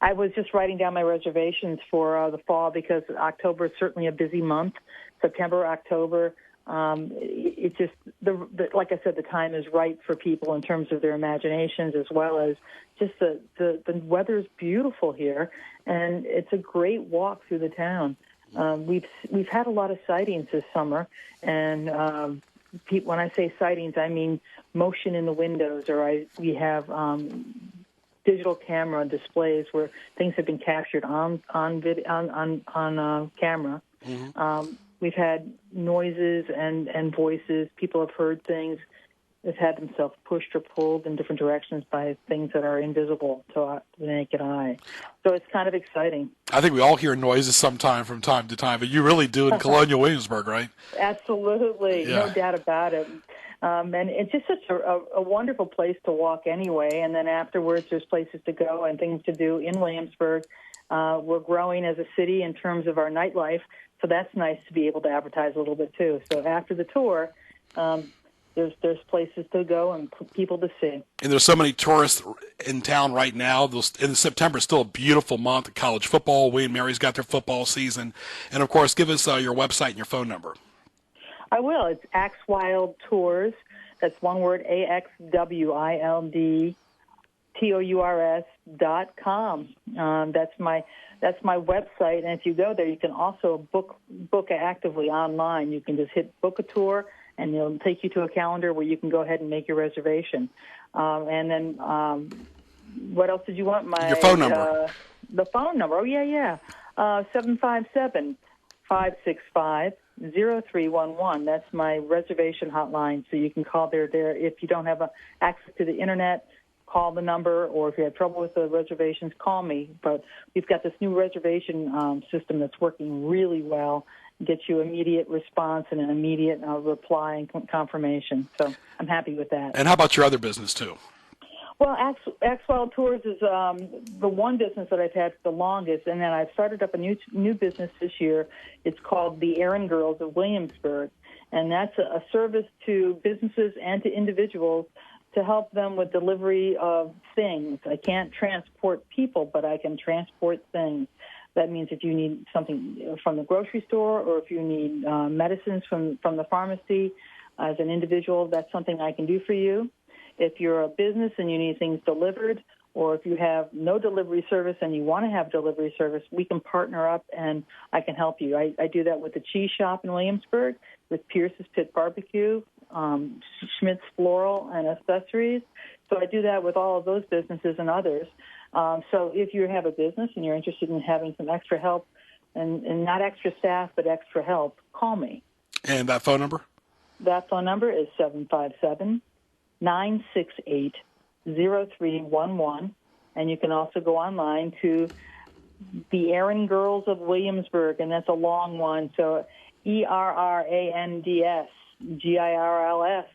I was just writing down my reservations for the fall because October is certainly a busy month. September, October, it just, like I said, the time is right for people in terms of their imaginations, as well as just the weather is beautiful here, and it's a great walk through the town. We've had a lot of sightings this summer, and when I say sightings, I mean motion in the windows, or we have digital camera displays where things have been captured on camera. Mm-hmm. We've had noises and voices. People have heard things. They've had themselves pushed or pulled in different directions by things that are invisible to the naked eye. So it's kind of exciting.
I think we all hear noises from time to time, but you really do in Colonial Williamsburg, right?
Absolutely. Yeah. No doubt about it. And it's just such a wonderful place to walk anyway. And then afterwards, there's places to go and things to do in Williamsburg. We're growing as a city in terms of our nightlife, so that's nice to be able to advertise a little bit too. So after the tour, there's places to go and people to see.
And there's so many tourists in town right now. In September is still a beautiful month of college football. Wayne Mary's got their football season. And, of course, give us your website and your phone number.
I will. It's Axe Wild Tours. That's one word, AXWILDTOURS.com. That's my website, and if you go there, you can also book actively online. You can just hit book a tour, and it'll take you to a calendar where you can go ahead and make your reservation. And then, what else did you want?
Your phone number.
The phone number. Oh yeah. 757-565-0311. That's my reservation hotline, so you can call there. If you don't have access to the internet, call the number, or if you have trouble with the reservations, call me. But we've got this new reservation system that's working really well, gets you immediate response and an immediate reply and confirmation. So I'm happy with that.
And how about your other business, too?
Well, Axe Wild Tours is the one business that I've had for the longest, and then I've started up a new business this year. It's called the Errand Girls of Williamsburg, and that's a service to businesses and to individuals to help them with delivery of things. I can't transport people, but I can transport things. That means if you need something from the grocery store, or if you need medicines from the pharmacy as an individual, that's something I can do for you. If you're a business and you need things delivered, or if you have no delivery service and you want to have delivery service, we can partner up and I can help you. I do that with the Cheese Shop in Williamsburg, with Pierce's Pit Barbecue, Schmidt's Floral and Accessories. So I do that with all of those businesses and others. So if you have a business and you're interested in having some extra help, and not extra staff, but extra help, call me.
And that phone number?
That phone number is 757-968-0311. And you can also go online to the Errand Girls of Williamsburg, and that's a long one, so ERRANDS GIRLS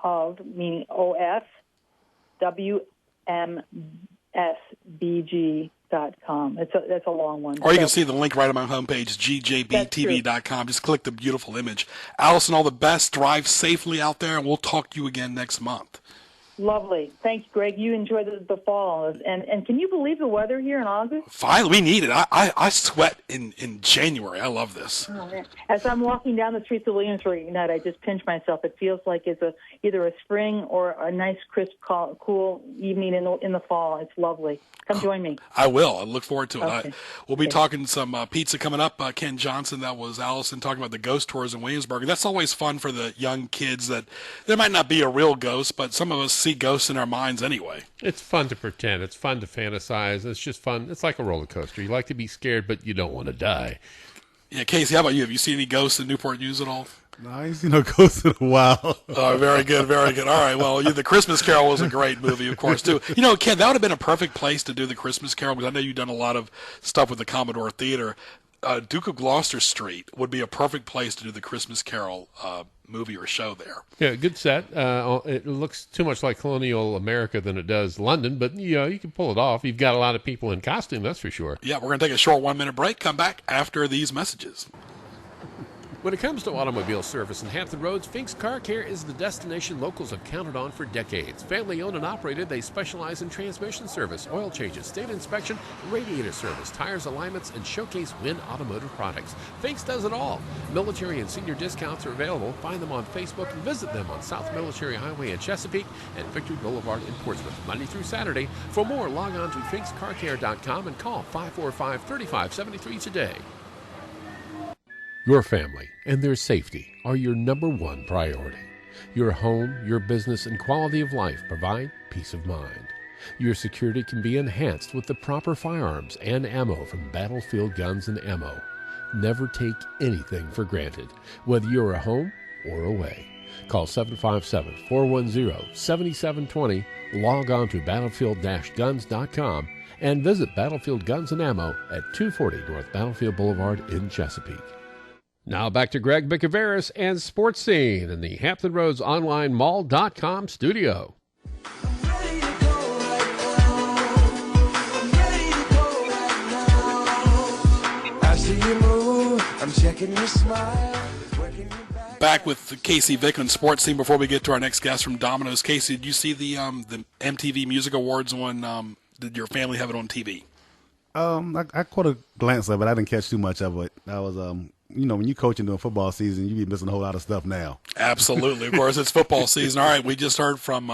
of, meaning OFWMSBG.com. That's a long one.
Or you can see the link right on my homepage, gjbtv.com. Just click the beautiful image. Allison, all the best. Drive safely out there, and we'll talk to you again next month.
Lovely. Thanks, Greg. You enjoy the fall. And can you believe the weather here in August?
Finally, we need it. I sweat in January. I love this.
Oh, man. As I'm walking down the streets of Williamsburg tonight, I just pinch myself. It feels like it's either a spring or a nice, crisp, cool evening in the fall. It's lovely. Come join me.
I will. I look forward to it.
Okay.
We'll be talking some pizza coming up. Ken Johnson, that was Allison talking about the ghost tours in Williamsburg. That's always fun for the young kids that there might not be a real ghost, but some of us see ghosts in our minds anyway.
It's fun to pretend. It's fun to fantasize. It's just fun. It's like a roller coaster. You like to be scared, but you don't want to die.
Yeah, Casey, how about you? Have you seen any ghosts in Newport News at all?
No, I ain't seen no ghosts in a while.
Oh, very good, very good. All right, well, The Christmas Carol was a great movie, of course, too. You know, Ken, that would have been a perfect place to do The Christmas Carol, because I know you've done a lot of stuff with the Commodore Theater. Duke of Gloucester Street would be a perfect place to do The Christmas Carol movie or show there.
Yeah, good set. It looks too much like colonial America than it does London, but you can pull it off. You've got a lot of people in costume, that's for sure.
Yeah, we're going to take a short 1-minute break. Come back after these messages.
When it comes to automobile service in Hampton Roads, Fink's Car Care is the destination locals have counted on for decades. Family owned and operated, they specialize in transmission service, oil changes, state inspection, radiator service, tires alignments, and showcase Win automotive products. Fink's does it all. Military and senior discounts are available. Find them on Facebook and visit them on South Military Highway in Chesapeake and Victory Boulevard in Portsmouth, Monday through Saturday. For more, log on to finkscarcare.com and call 545-3573 today. Your family and their safety are your number one priority. Your home, your business, and quality of life provide peace of mind. Your security can be enhanced with the proper firearms and ammo from Battlefield Guns and Ammo. Never take anything for granted, whether you're at home or away. Call 757-410-7720, log on to battlefield-guns.com, and visit Battlefield Guns and Ammo at 240 North Battlefield Boulevard in Chesapeake. Now back to Greg Bicouvaris and Sports Scene in the Hampton Roads Online Mall.com studio.
I see you move, I'm checking your smile.
Back with Casey Vick on Sports Scene. Before we get to our next guest from Domino's, Casey, did you see the MTV Music Awards on? Did your family have it on TV?
I caught a glance of it. I didn't catch too much of it. I was when you coaching during football season, you be missing a whole lot of stuff now.
Absolutely. Of course, it's football season. All right, we just heard from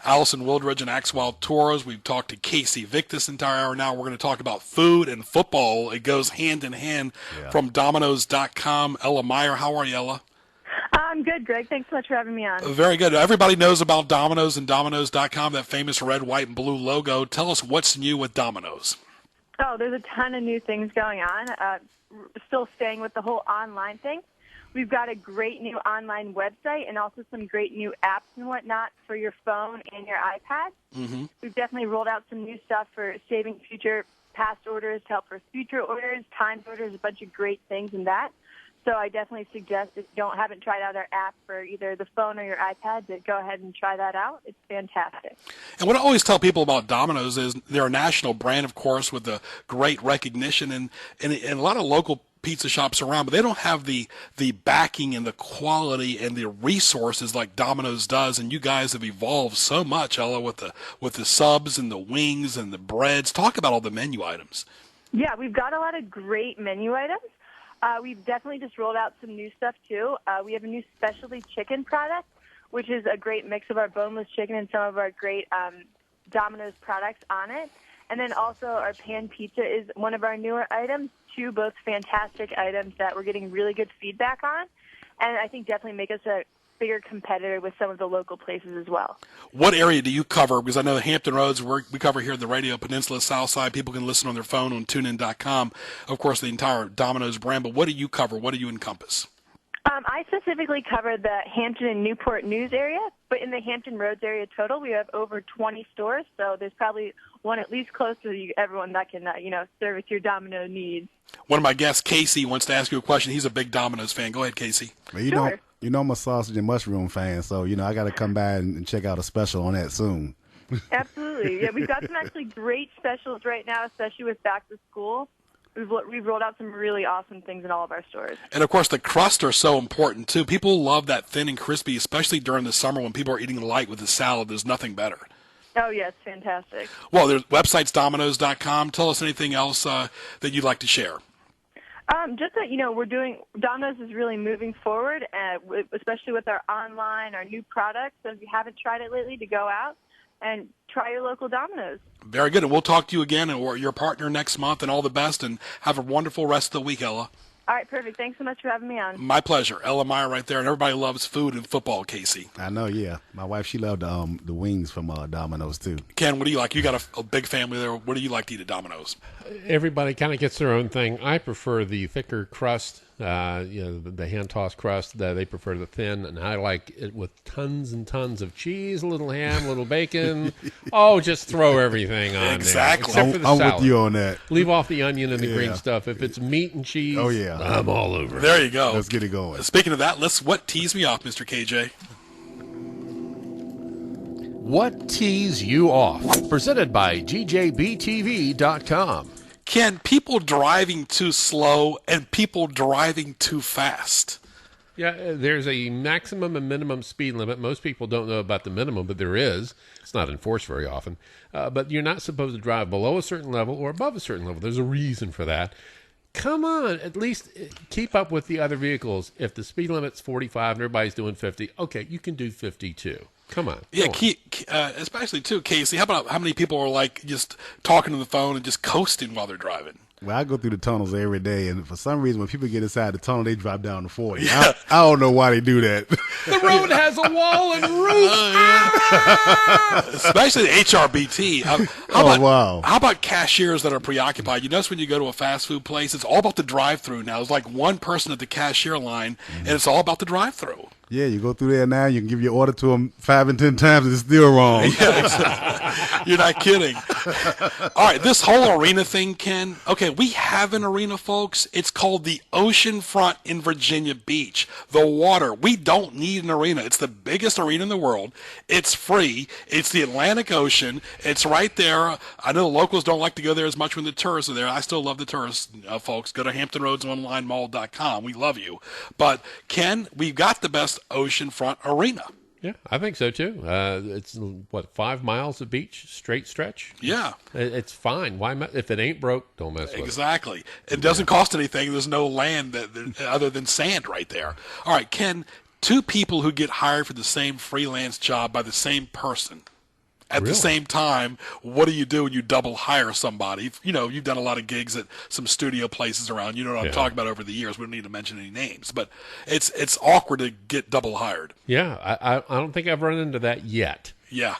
Allison, Wildridge, and Axwell Toros. We've talked to Casey Vick this entire hour. Now we're going to talk about food and football. It goes hand in hand from Domino's.com. Ella Meier, how are you, Ella?
I'm good, Greg. Thanks so much for having me on.
Very good. Everybody knows about Domino's and Domino's.com, that famous red, white, and blue logo. Tell us what's new with Domino's.
Oh, there's a ton of new things going on. Still staying with the whole online thing. We've got a great new online website and also some great new apps and whatnot for your phone and your iPad.
Mm-hmm.
We've definitely rolled out some new stuff for saving future past orders to help for future orders, timed orders, a bunch of great things in that. So I definitely suggest if you haven't tried out our app for either the phone or your iPad, to go ahead and try that out. It's fantastic.
And what I always tell people about Domino's is they're a national brand, of course, with a great recognition and a lot of local pizza shops around, but they don't have the backing and the quality and the resources like Domino's does. And you guys have evolved so much, Ella, with the subs and the wings and the breads. Talk about all the menu items.
Yeah, we've got a lot of great menu items. We've definitely just rolled out some new stuff, too. We have a new specialty chicken product, which is a great mix of our boneless chicken and some of our great Domino's products on it. And then also our pan pizza is one of our newer items, two both fantastic items that we're getting really good feedback on. And I think definitely make us a bigger competitor with some of the local places as well.
What area do you cover? Because I know the Hampton Roads, we cover here at the Radio Peninsula South Side. People can listen on their phone on TuneIn.com. Of course, the entire Domino's brand. But what do you cover? What do you encompass?
I specifically cover the Hampton and Newport News area, but in the Hampton Roads area total, we have over 20 stores, so there's probably one at least close to everyone that can, service your Domino needs.
One of my guests, Casey, wants to ask you a question. He's a big Domino's fan. Go ahead, Casey.
Well, You know I'm a sausage and mushroom fan, so I got to come by and check out a special on that soon.
Absolutely. Yeah, we've got some actually great specials right now, especially with back to school. We've rolled out some really awesome things in all of our stores.
And, of course, the crusts are so important, too. People love that thin and crispy, especially during the summer when people are eating light with a salad. There's nothing better.
Oh, yes, fantastic.
Well, there's websites, Domino's.com. Tell us anything else that you'd like to share.
Just that, Domino's is really moving forward, especially with our online, our new products. So if you haven't tried it lately, to go out and try your local Domino's.
Very good. And we'll talk to you again, and we're your partner next month, and all the best, and have a wonderful rest of the week, Ella.
All right, perfect. Thanks so much for having me on.
My pleasure. Ella Meier right there, and everybody loves food and football, Casey.
I know, yeah. My wife, she loved the wings from Domino's, too.
Ken, what do you like? You got a big family there. What do you like to eat at Domino's?
Everybody kind of gets their own thing. I prefer the thicker crust, the hand-tossed crust. They prefer the thin, and I like it with tons and tons of cheese, a little ham, a little bacon. Oh, just throw everything on
exactly.
there. Except for the
I'm
salad.
with you on that.
Leave off the onion and the green stuff. If it's meat and cheese,
oh, yeah.
I'm all over it.
There you go.
Let's get it going.
Speaking of that, what tees me off, Mr. KJ?
What tees you off? Presented by GJBTV.com.
Ken, people driving too slow and people driving too fast.
Yeah, there's a maximum and minimum speed limit. Most people don't know about the minimum, but there is. It's not enforced very often. But you're not supposed to drive below a certain level or above a certain level. There's a reason for that. Come on, at least keep up with the other vehicles. If the speed limit's 45 and everybody's doing 50, okay, you can do 52. Come on.
Yeah, especially too, Casey. How about how many people are like just talking on the phone and just coasting while they're driving?
Well, I go through the tunnels every day, and for some reason, when people get inside the tunnel, they drop down to 40. Yeah. I don't know why they do that.
The road has a wall and roof.
Especially the HRBT. How about cashiers that are preoccupied? You notice when you go to a fast food place, it's all about the drive-through now. There's like one person at the cashier line, and it's all about the drive-through.
Yeah, you go through there now, you can give your order to them 5 and 10 times, and it's still wrong.
Yeah, exactly. You're not kidding. All right, this whole arena thing, Ken, okay, we have an arena, folks. It's called the Oceanfront in Virginia Beach. The water. We don't need an arena. It's the biggest arena in the world. It's free. It's the Atlantic Ocean. It's right there. I know the locals don't like to go there as much when the tourists are there. I still love the tourists, folks. Go to HamptonRoadsOnlineMall.com. We love you. But, Ken, we've got the best oceanfront arena.
Yeah, I think so too. It's 5 miles of beach, straight stretch.
Yeah,
it's fine. Why? If it ain't broke, don't mess with it.
Exactly. It doesn't cost anything. There's no land other than sand right there. All right, Ken. 2 people who get hired for the same freelance job by the same person at the same time. What do you do when you double hire somebody? You've done a lot of gigs at some studio places around. You know what I'm talking about over the years. We don't need to mention any names, but it's awkward to get double hired.
Yeah, I don't think I've run into that yet.
Yeah.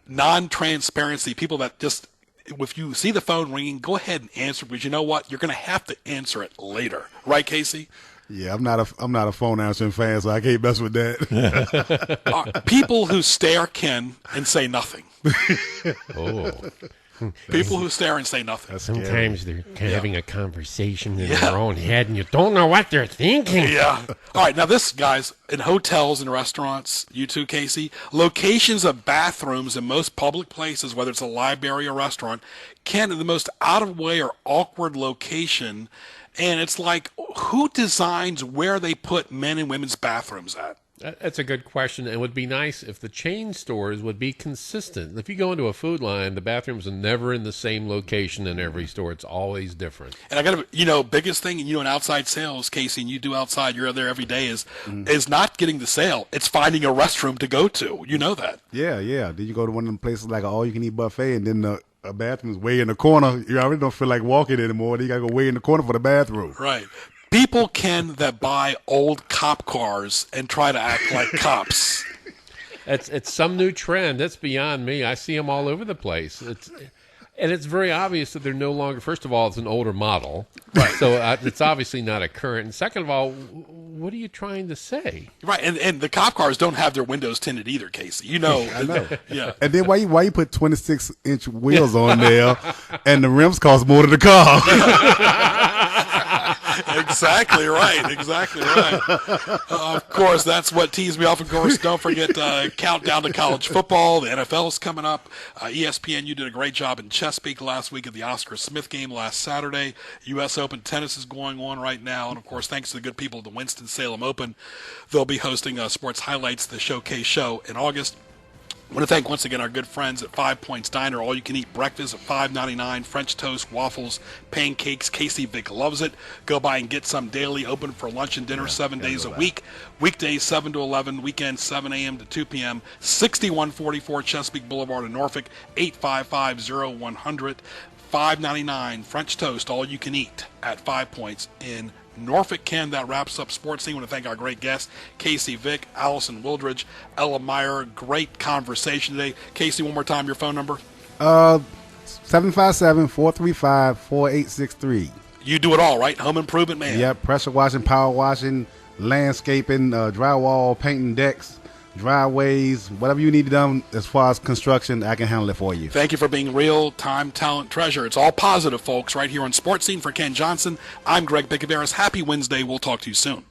Non-transparency, people that just, if you see the phone ringing, go ahead and answer, because you know what? You're going to have to answer it later. Right, Casey?
Yeah, I'm not a phone answering fan, so I can't mess with that.
People who stare, Ken, and say nothing.
Oh.
People who stare and say nothing.
Sometimes they're having a conversation in their own head, and you don't know what they're thinking.
Yeah. All right, now this, guys, in hotels and restaurants, you too, Casey, locations of bathrooms in most public places, whether it's a library or restaurant, can be the most out-of-way or awkward location. And it's like, who designs where they put men and women's bathrooms at?
That's a good question. It would be nice if the chain stores would be consistent. If you go into a Food Line, the bathrooms are never in the same location in every store. It's always different.
And I got to, biggest thing, in outside sales, Casey, and you do outside, you're there every day, is not getting the sale. It's finding a restroom to go to. You know that.
Yeah. Did you go to one of them places like an all-you-can-eat buffet, and then a bathroom's way in the corner? You already don't feel like walking anymore. You got to go way in the corner for the bathroom.
Right. People that buy old cop cars and try to act like cops.
It's some new trend. That's beyond me. I see them all over the place. It's very obvious that they're no longer. First of all, it's an older model, right? So it's obviously not a current. And second of all, what are you trying to say?
Right, and the cop cars don't have their windows tinted either, Casey.
I know.
Yeah.
And then why you put 26-inch wheels on there, and the rims cost more than the car?
Exactly right. Of course, that's what tees me off. Of course, don't forget countdown to college football. The NFL is coming up. ESPN, you did a great job in Chesapeake last week at the Oscar Smith game last Saturday. U.S. Open tennis is going on right now. And, of course, thanks to the good people at the Winston-Salem Open, they'll be hosting Sports Highlights, the Showcase show in August. I want to thank once again our good friends at 5 Points Diner. All-you-can-eat breakfast at $5.99, French toast, waffles, pancakes. Casey Vick loves it. Go by and get some daily, open for lunch and dinner 7 days a week. Weekdays 7 to 11, weekends 7 a.m. to 2 p.m. 6144 Chesapeake Boulevard in Norfolk, 855-0100. $5.99 French toast, all you can eat at 5 Points in Norfolk, Ken. That wraps up Sports Scene. I want to thank our great guests, Casey Vick, Allison Wildridge, Ella Meier. Great conversation today. Casey, one more time, your phone number.
757-435-4863.
You do it all, right? Home improvement man.
Yep, pressure washing, power washing, landscaping, drywall, painting decks, driveways, whatever you need done as far as construction, I can handle it for you.
Thank you for being real-time talent treasure. It's all positive, folks, right here on Sports Scene. For Ken Johnson, I'm Greg Bicouvaris. Happy Wednesday. We'll talk to you soon.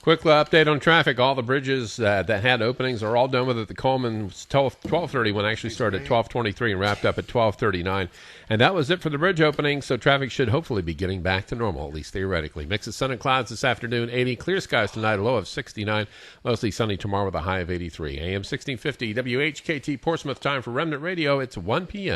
Quick update on traffic. All the bridges that had openings are all done with it. The Coleman 12:30 one actually started at 12:23 and wrapped up at 12:39. And that was it for the bridge opening, so traffic should hopefully be getting back to normal, at least theoretically. Mix of sun and clouds this afternoon, 80. Clear skies tonight, a low of 69. Mostly sunny tomorrow with a high of 83. AM 1650, WHKT Portsmouth, time for Remnant Radio. It's 1 p.m.